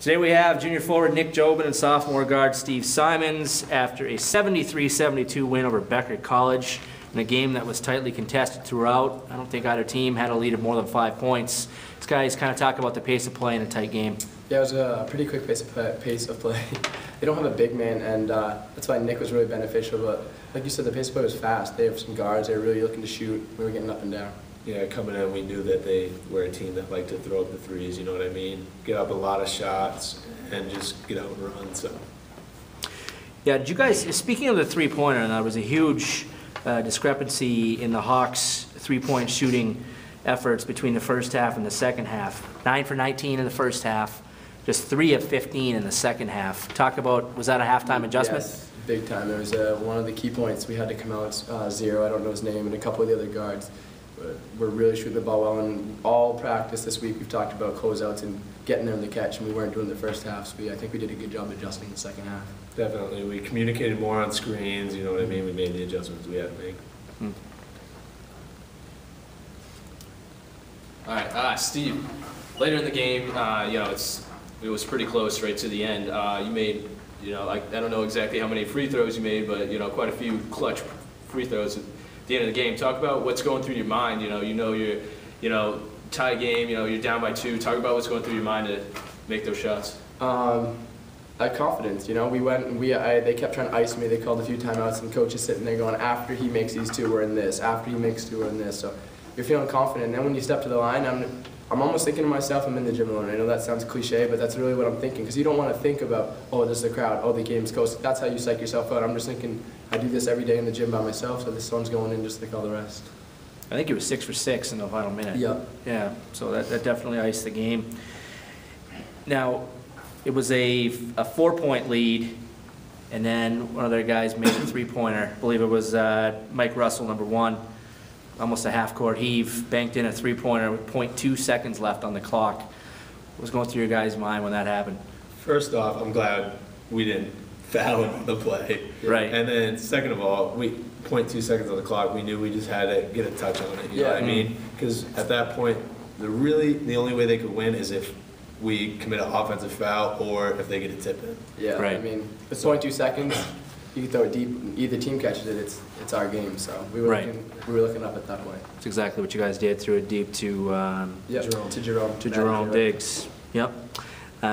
Today we have junior forward Nich Jobin and sophomore guard Steve Simonds after a 73-72 win over Becker College in a game that was tightly contested throughout. I don't think either team had a lead of more than 5 points. These guys kind of talk about the pace of play in a tight game. Yeah, it was a pretty quick pace of play. They don't have a big man, and that's why Nich was really beneficial. But like you said, the pace of play was fast. They have some guards. They were really looking to shoot. We were getting up and down. Yeah, coming in, we knew that they were a team that liked to throw up the threes, you know what I mean? Get up a lot of shots and just get out and run, so. Yeah, did you guys, speaking of the three-pointer, and there was a huge discrepancy in the Hawks' three-point shooting efforts between the first half and the second half. 9 for 19 in the first half, just 3 of 15 in the second half. Talk about, was that a halftime adjustment? Yes, big time. It was one of the key points. We had to come out 0, I don't know his name, and a couple of the other guards. We're really shooting the ball well, and all practice this week we've talked about closeouts and getting there in the catch, and we weren't doing the first half, so I think we did a good job adjusting the second half. Definitely. We communicated more on screens, you know what I mean? We made the adjustments we had to make. All right, Steve, later in the game, it was pretty close right to the end. You made, I don't know exactly how many free throws you made, but, quite a few clutch free throws at the end of the game. Talk about what's going through your mind. You're tie game, you're down by 2. Talk about what's going through your mind to make those shots. Confidence, we went and they kept trying to ice me. They called a few timeouts, and coach is sitting there going, after he makes these 2, we're in this. After he makes 2, we're in this. So you're feeling confident. And then when you step to the line, I'm almost thinking to myself, I'm in the gym alone. I know that sounds cliche, but that's really what I'm thinking. Because you don't want to think about, oh, this is the crowd, oh, the game's close. That's how you psych yourself out. I'm just thinking, I do this every day in the gym by myself, so this one's going in just like all the rest. I think it was 6 for 6 in the final minute. Yep. Yeah, so that definitely iced the game. Now, it was a 4-point lead, and then one of their guys made a 3-pointer. I believe it was Mike Russell, number 1. Almost a half-court heave, banked in a 3-pointer with 0.2 seconds left on the clock. What was going through your guys' mind when that happened? First off, I'm glad we didn't foul on the play. Right. And then second of all, 0.2 seconds on the clock, we knew we just had to get a touch on it, you know what I mean? Because at that point, the only way they could win is if we commit an offensive foul or if they get a tip in. Yeah, right. I mean, with 0.2 seconds, you can throw it deep. Either team catches it, it's our game. So we were looking up at that point. That's exactly what you guys did. Threw it deep to Jerome Diggs. Yep.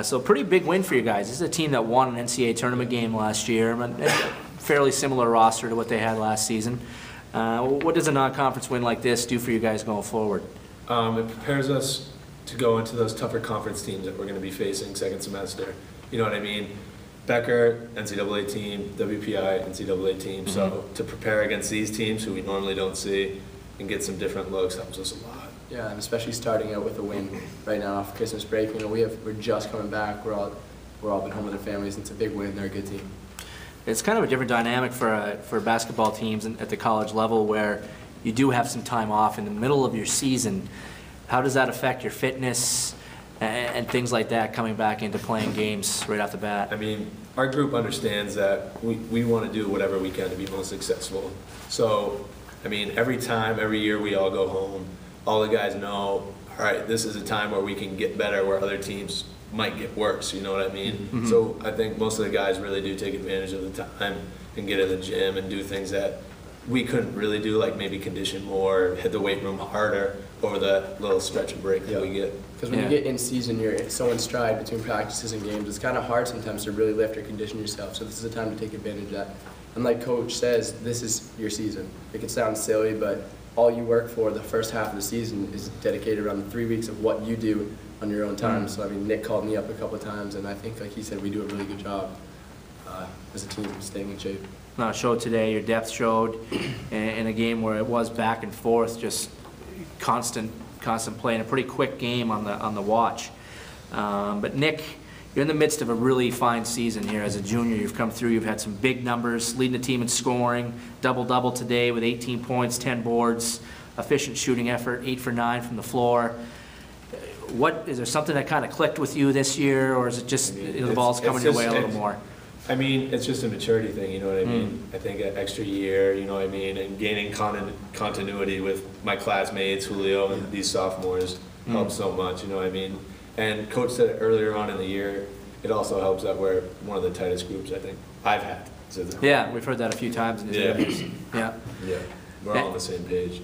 So pretty big win for you guys. This is a team that won an NCAA tournament game last year. Fairly similar roster to what they had last season. What does a non-conference win like this do for you guys going forward? It prepares us to go into those tougher conference teams that we're going to be facing second semester. You know what I mean? Becker, NCAA team, WPI, NCAA team. So to prepare against these teams who we normally don't see and get some different looks helps us a lot. Yeah, and especially starting out with a win right now off Christmas break. We're just coming back. We're all been home with their families. It's a big win. They're a good team. It's kind of a different dynamic for basketball teams at the college level where you do have some time off in the middle of your season. How does that affect your fitness and things like that coming back into playing games right off the bat? I mean, our group understands that we want to do whatever we can to be most successful. So, I mean, every year we all go home, all the guys know, all right, this is a time where we can get better where other teams might get worse, you know what I mean? So I think most of the guys really do take advantage of the time and get in the gym and do things that we couldn't really do, like maybe condition more, hit the weight room harder over the little stretch of break that we get. Because when you get in season, you're so in stride between practices and games. It's kind of hard sometimes to really lift or condition yourself. So this is a time to take advantage of that. And like Coach says, this is your season. It can sound silly, but all you work for the first half of the season is dedicated around the 3 weeks of what you do on your own time. So I mean, Nich called me up a couple of times, and I think, like he said, we do a really good job as a team staying in shape. Showed today, your depth showed in a game where it was back and forth, just constant play, and a pretty quick game on the watch. But Nich, you're in the midst of a really fine season here as a junior. You've come through, you've had some big numbers, leading the team in scoring, double-double today with 18 points, 10 boards, efficient shooting effort, 8 for 9 from the floor. Is there something that kind of clicked with you this year, or is it just the ball's coming your way a little more? I mean, it's just a maturity thing, you know what I mean? I think an extra year, you know what I mean, and gaining continuity with my classmates, Julio, and these sophomores helps so much, you know what I mean? And Coach said it earlier on in the year, it also helps that we're one of the tightest groups I think I've had. So Yeah, we've heard that a few times in these interviews. Yeah. Yeah, we're all on the same page.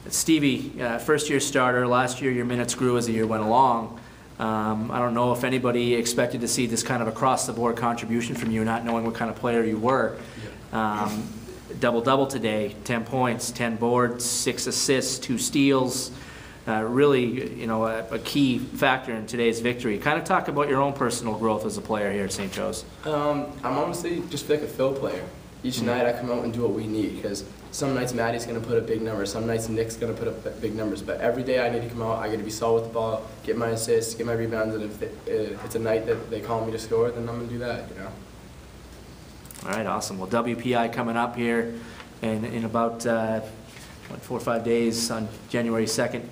Stevie, first-year starter. Last year, your minutes grew as the year went along. I don't know if anybody expected to see this kind of across-the-board contribution from you, not knowing what kind of player you were. Double-double today, 10 points, 10 boards, 6 assists, 2 steals. Really, you know, a key factor in today's victory. Kind of talk about your own personal growth as a player here at St. Joe's. I'm honestly just like a fill player. Each night I come out and do what we need, because some nights Maddie's going to put up big numbers, some nights Nick's going to put up big numbers, but every day I need to come out, I got to be solid with the ball, get my assists, get my rebounds, and if it's a night that they call me to score, then I'm going to do that, you know. All right, awesome. Well, WPI coming up here in about 4 or 5 days on January 2nd.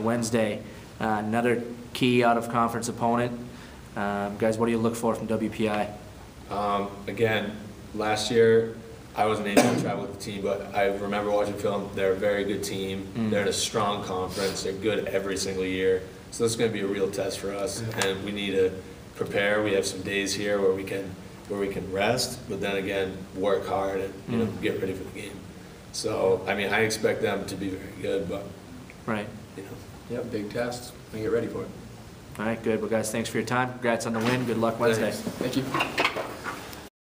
Wednesday. Another key out-of-conference opponent. Guys, what do you look for from WPI? Again, last year I wasn't able to travel with the team, but I remember watching film. They're a very good team. They're in a strong conference. They're good every single year. So this is going to be a real test for us, and we need to prepare. We have some days here where we can rest, but then again work hard and you know get ready for the game. So I mean, I expect them to be very good, but right. You know, yeah, big test. And get ready for it. All right, good. Well, guys, thanks for your time. Congrats on the win. Good luck Wednesday. Thanks. Thank you.